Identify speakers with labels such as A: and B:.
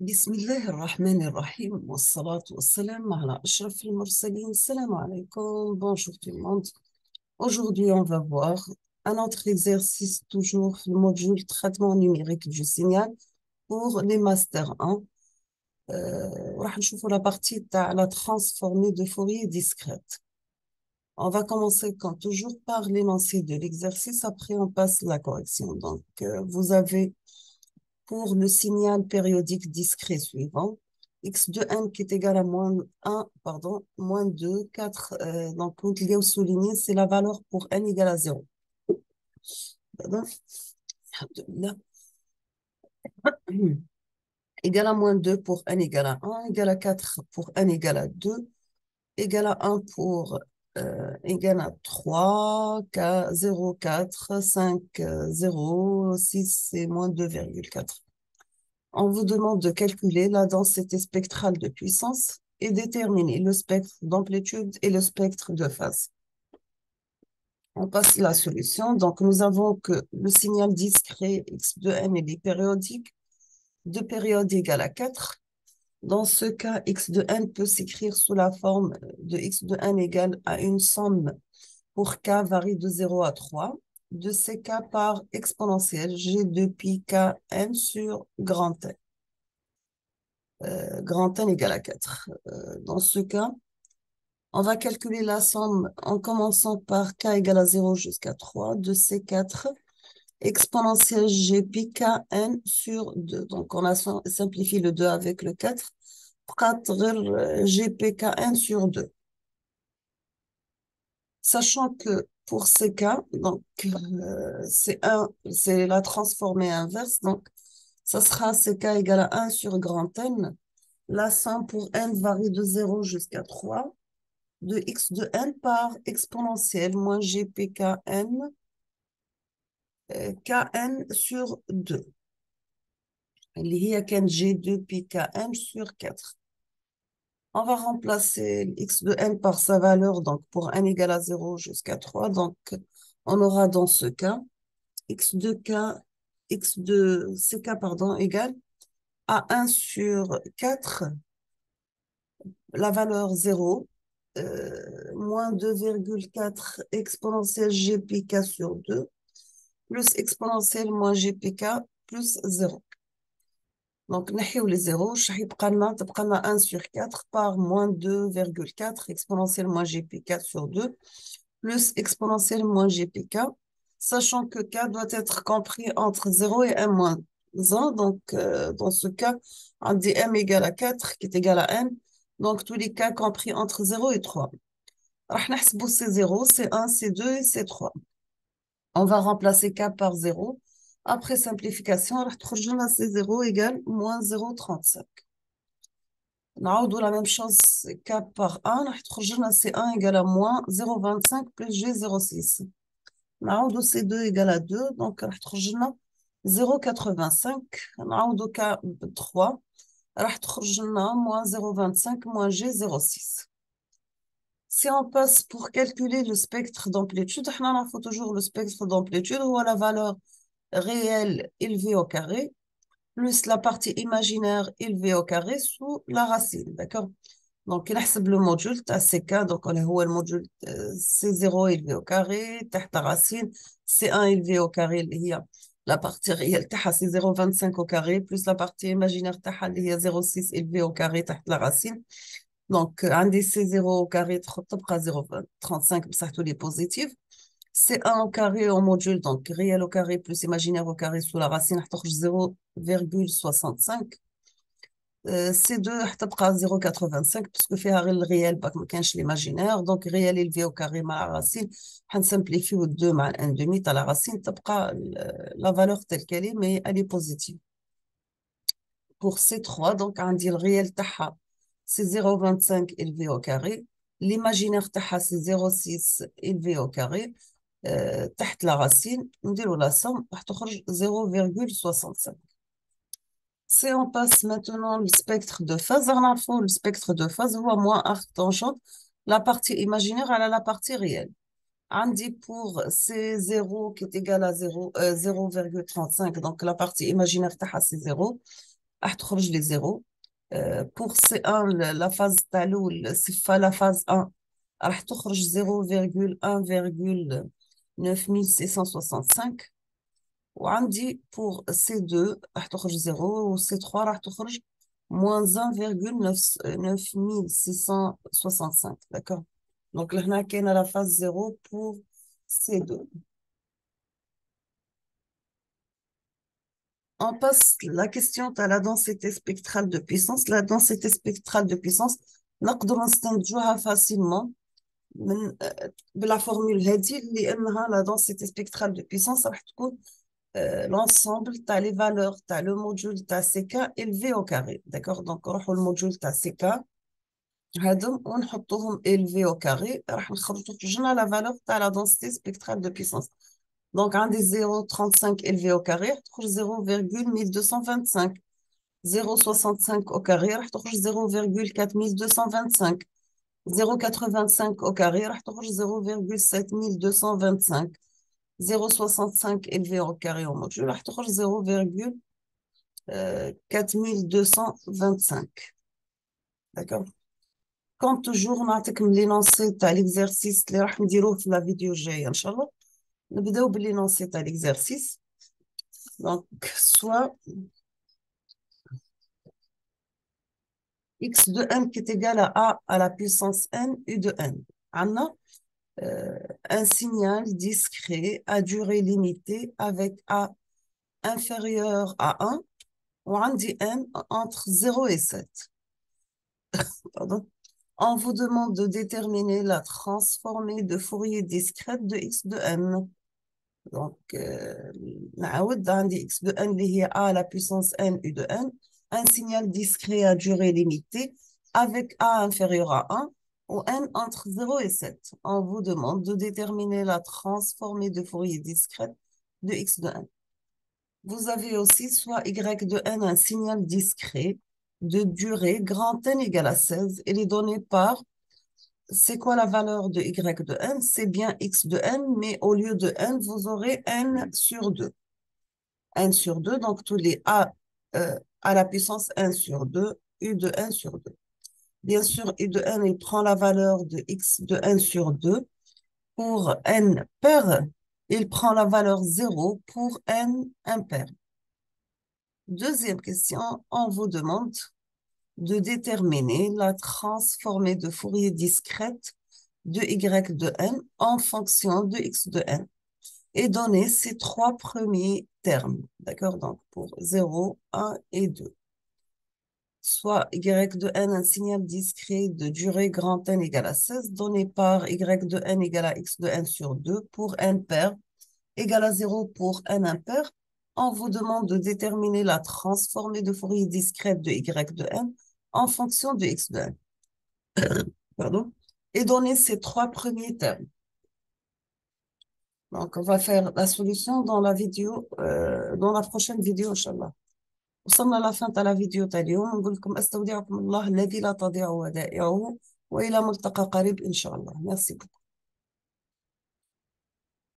A: بسم الله الرحمن الرحيم والصلاة والسلام على أشرف المرسلين. Salam alaikum, bonjour tout le monde. Aujourd'hui, on va voir un autre exercice, toujours le module traitement numérique du signal pour les Master 1. راح نشوفوا la partie تاع la transformée de Fourier discrète. On va commencer comme toujours par l'énoncé de l'exercice, après on passe la correction. Donc, vous avez pour le signal périodique discret suivant, x de n qui est égal à moins 1, pardon, moins 2, 4, donc vous devez souligner, c'est la valeur pour n égale à 0. Pardon. Égal à moins 2 pour n égale à 1, égal à 4 pour n égale à 2, égal à 1 pour égal à 3, 0, 4, 5, 0, 6 et moins 2,4. On vous demande de calculer la densité spectrale de puissance et déterminer le spectre d'amplitude et le spectre de phase. On passe à la solution. Donc, nous avons que le signal discret x de n est périodique, de période égale à 4. Dans ce cas, x de n peut s'écrire sous la forme de x de n égale à une somme pour k varie de 0 à 3 de ck par exponentielle g de pi k n sur grand N. Grand N égale à 4. Dans ce cas, on va calculer la somme en commençant par k égale à 0 jusqu'à 3 de C4 exponentielle g pi k n sur 2. Donc, on a simplifié le 2 avec le 4. 4 g p k n sur 2. Sachant que pour CK, donc c'est la transformée inverse, donc ça sera CK égale à 1 sur grand N. La somme pour n varie de 0 jusqu'à 3 de x de n par exponentielle moins gpkn kn sur 2. اللي هي كان g2 pi kn sur 4. On va remplacer x de n par sa valeur, donc pour n égale à 0 jusqu'à 3. Donc, on aura dans ce cas x de ck pardon, égale à 1 sur 4, la valeur 0, moins 2,4 exponentielle gpk sur 2, plus exponentielle moins gpk plus 0. Donc, نحيو les zéros, تبقى لنا 1 sur 4 par moins 2,4 exponentielle moins gpk sur 2, plus exponentielle moins gpk, sachant que k doit être compris entre 0 et 1 moins 1. Donc, dans ce cas, on dit m égale à 4 qui est égal à n. Donc, tous les cas compris entre 0 et 3. راح نحسبوا C0, C1, C2 et C3. On va remplacer k par 0. Après simplification, راح تخرج لنا C0 égale moins 0,35. نعوضوا la même chose, k par 1, راح تخرج لنا C1 égale à moins 0,25 plus G0,6. نعوضوا C2 égale à 2, donc راح تخرج لنا 0,85. نعوضوا k 3, راح تخرج لنا moins 0,25 moins G0,6. Si on passe pour calculer le spectre d'amplitude, il faut toujours le spectre d'amplitude ou la valeur réelle élevée au carré, plus la partie imaginaire élevée au carré sous la racine, d'accord? Donc, il a le module, CK, donc on a le module C0 élevé au carré, la racine, C1 élevé au carré, il y a la partie réelle, c'est 0,25 au carré, plus la partie imaginaire, il y a 0,6 élevé au carré, la racine. Donc, un des C0 au carré, 0,35, ça tous les positifs. C1 au carré au module, donc réel au carré plus imaginaire au carré sous la racine, 0,65. C2 0,85 parce que fait le réel, pas comme l'imaginaire, donc réel élevé au carré ma racine, on simplifie au 2 mal 1 demi, à la racine, la valeur telle qu'elle est, mais elle est positive. Pour C3, donc on dit le réel taha, c'est 0,25 élevé au carré, l'imaginaire taha, c'est 0,6 élevé au carré, تحت la racine, نديروا la somme, راح تخرج 0,65. Si on passe maintenant le spectre de phase, le spectre de phase هو moins arc tangente, la partie imaginaire elle a la partie réelle. On dit pour C0 qui est égal à 0, 0,35, donc la partie imaginaire taha c'est 0. راح تخرج لي زيرو. بور سي 1 لا فاز تاع الاول الصفه لا فاز 1 راح تخرج 0,1,9665. وعندي بور سي 2 راح تخرج زيرو، و سي 3 راح تخرج موان 1,9665. داكوغ. دونك لهنا كاينه لا فاز زيرو بور سي 2. On passe la question à la densité spectrale de puissance. La densité spectrale de puissance, نقدر نستنتجوها facilement من بلا فورمول هذه، لأنها la densité spectrale de puissance راح تكون l'ensemble تاع les valeurs تاع le module تاع CK élevé au carré. D'accord. Donc نروحوا الموديول تاع CK هادم ونحطوهم élevé au carré، راح نخرج لنا la valeur تاع la densité spectrale de puissance. Donc عندي 0,35 élevé au carré راح تخرج 0,1225. 0,65 au carré راح تخرج 0,4225. 0,85 au carré راح تخرج 0,7225. 0,65 élevé au carré au module راح تخرج 0,4225. D'accord. Comme toujours نعطيكم l'énoncé تاع l'exercice اللي راح نديروه في la vidéo الجاية إن شاء الله. نبداو بالl'énoncé تاع l'exercice. Donc soit x de n qui est égal à a à la puissance n u de n. On a un signal discret à durée limitée avec a inférieur à 1, ou on dit n entre 0 et 7. Pardon. On vous demande de déterminer la transformée de Fourier discrète de x de n. Donc, نعاود عندي x de n اللي هي a à la puissance n u de n, un signal discret à durée limitée avec a inférieur à 1 ou n entre 0 et 7. On vous demande de déterminer la transformée de Fourier discrète de x de n. Vous avez aussi soit y de n, un signal discret de durée grand n égale à 16, et les données par, c'est quoi la valeur de y de n? C'est bien x de n, mais au lieu de n, vous aurez n sur 2. n sur 2, donc tous les a à la puissance n sur 2, u de n sur 2. Bien sûr, u de n, il prend la valeur de x de n sur 2. Pour n pair, il prend la valeur 0 pour n impair. Deuxième question, on vous demande de déterminer la transformée de Fourier discrète de y de n en fonction de x de n et donner ces trois premiers termes. D'accord? Donc, pour 0, 1 et 2. Soit y de n, un signal discret de durée grand n égale à 16, donné par y de n égale à x de n sur 2 pour n pair égale à 0 pour n impair. On vous demande de déterminer la transformée de Fourier discrète de y de n en fonction de x de n. Pardon. Et donner ces trois premiers termes. Donc, on va faire la solution dans la vidéo, dans la prochaine vidéo, Inch'Allah. وصلنا لفين تاع لا فيديو تاع اليوم. نقول لكم استودعكم الله الذي لا تضيع ودائعه، والى ملتقى قريب ان شاء الله. ميرسي بوكو.